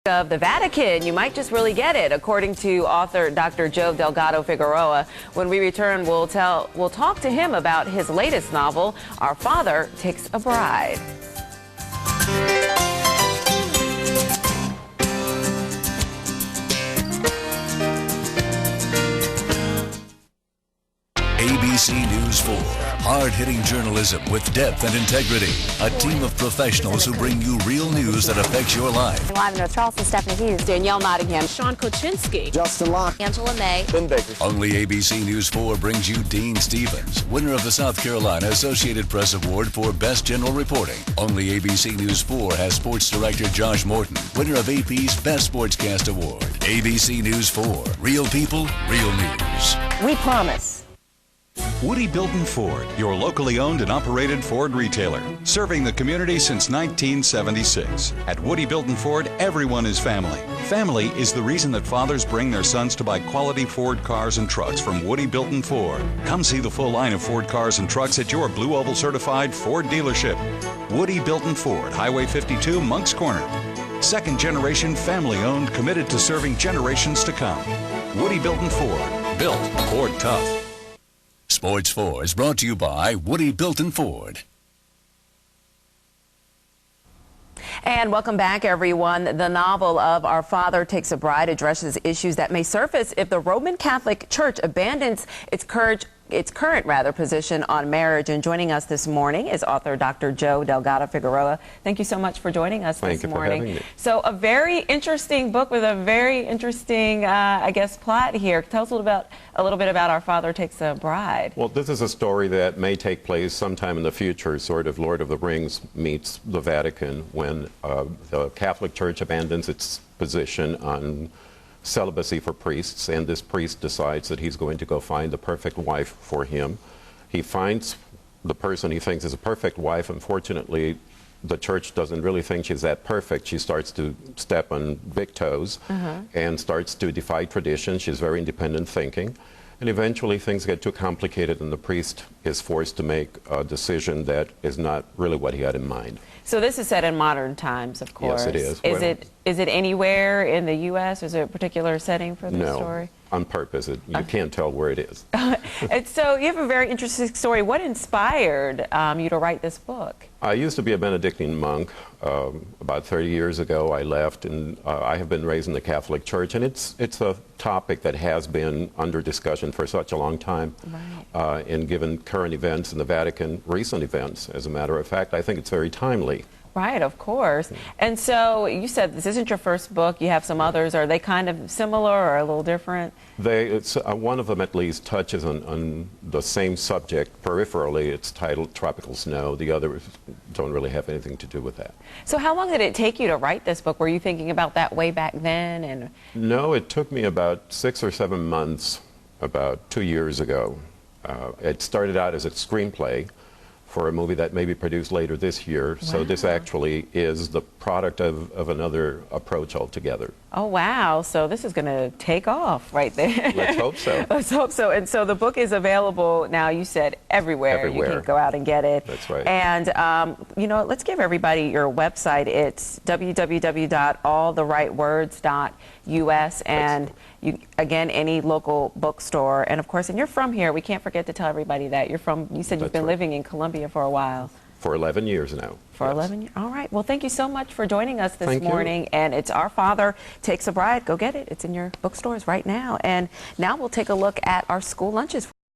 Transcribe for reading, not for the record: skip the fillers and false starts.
Of the Vatican, you might just really get it, according to author Dr. Joe Delgado-Figueroa. When we return, we'll talk to him about his latest novel, Our Father Takes a Bride. ABC News 4, hard-hitting journalism with depth and integrity. A team of professionals who bring you real news that affects your life. Live in North Charleston, Stephanie Hughes, Danielle Nottingham, Sean Koczynski, Justin Locke, Angela May, Ben Baker. Only ABC News 4 brings you Dean Stevens, winner of the South Carolina Associated Press Award for Best General Reporting. Only ABC News 4 has sports director Josh Morton, winner of AP's Best Sportscast Award. ABC News 4, real people, real news. We promise. Woody Bilton Ford, your locally owned and operated Ford retailer, serving the community since 1976. At Woody Bilton Ford, everyone is family. Family is the reason that fathers bring their sons to buy quality Ford cars and trucks from Woody Bilton Ford. Come see the full line of Ford cars and trucks at your Blue Oval certified Ford dealership. Woody Bilton Ford, Highway 52, Moncks Corner. Second generation, family owned, committed to serving generations to come. Woody Bilton Ford, built Ford tough. Sports 4 is brought to you by Woody Bilton Ford. And welcome back, everyone. The novel of Our Father Takes a Bride addresses issues that may surface if the Roman Catholic Church abandons its current position on marriage. And joining us this morning is author Dr. Joe Delgado-Figueroa. Thank you so much for joining us this morning. Thank you for having me. So a very interesting book with a very interesting, I guess, plot here. Tell us a little bit about Our Father Takes a Bride. Well, this is a story that may take place sometime in the future, sort of Lord of the Rings meets the Vatican, when the Catholic Church abandons its position on celibacy for priests, and this priest decides that he's going to go find the perfect wife for him. He finds the person he thinks is a perfect wife. Unfortunately, the church doesn't really think she's that perfect. She starts to step on big toes and starts to defy tradition. She's very independent thinking. And eventually things get too complicated and the priest is forced to make a decision that is not really what he had in mind. So this is set in modern times, of course. Yes, it is. Is it anywhere in the U.S.? Is there a particular setting for the story? No, on purpose. You can't tell where it is. And so you have a very interesting story. What inspired you to write this book? I used to be a Benedictine monk. About 30 years ago, I left, and I have been raised in the Catholic Church, and it's a topic that has been under discussion for such a long time. Right. And given current events in the Vatican, recent events, as a matter of fact, I think it's very timely. Right, of course. And so you said this isn't your first book. You have some others. Are they kind of similar or a little different? One of them at least touches on the same subject peripherally. It's titled Tropical Snow. The others don't really have anything to do with that. So how long did it take you to write this book? Were you thinking about that way back then? No, it took me about 6 or 7 months, about 2 years ago. It started out as a screenplay for a movie that may be produced later this year. Wow. So this actually is the product of another approach altogether. Oh, wow. So this is going to take off right there. Let's hope so. Let's hope so. And so the book is available now, you said, everywhere. Everywhere. You can go out and get it. That's right. And, you know, let's give everybody your website. It's www.alltherightwords.us. And you, again, any local bookstore. And, of course, and you're from here. We can't forget to tell everybody that. You're from, you said you've been living in Columbia for a while. For 11 years now. For 11 years. All right. Well, thank you so much for joining us this morning. And it's Our Father Takes a Bride. Go get it. It's in your bookstores right now. And now we'll take a look at our school lunches for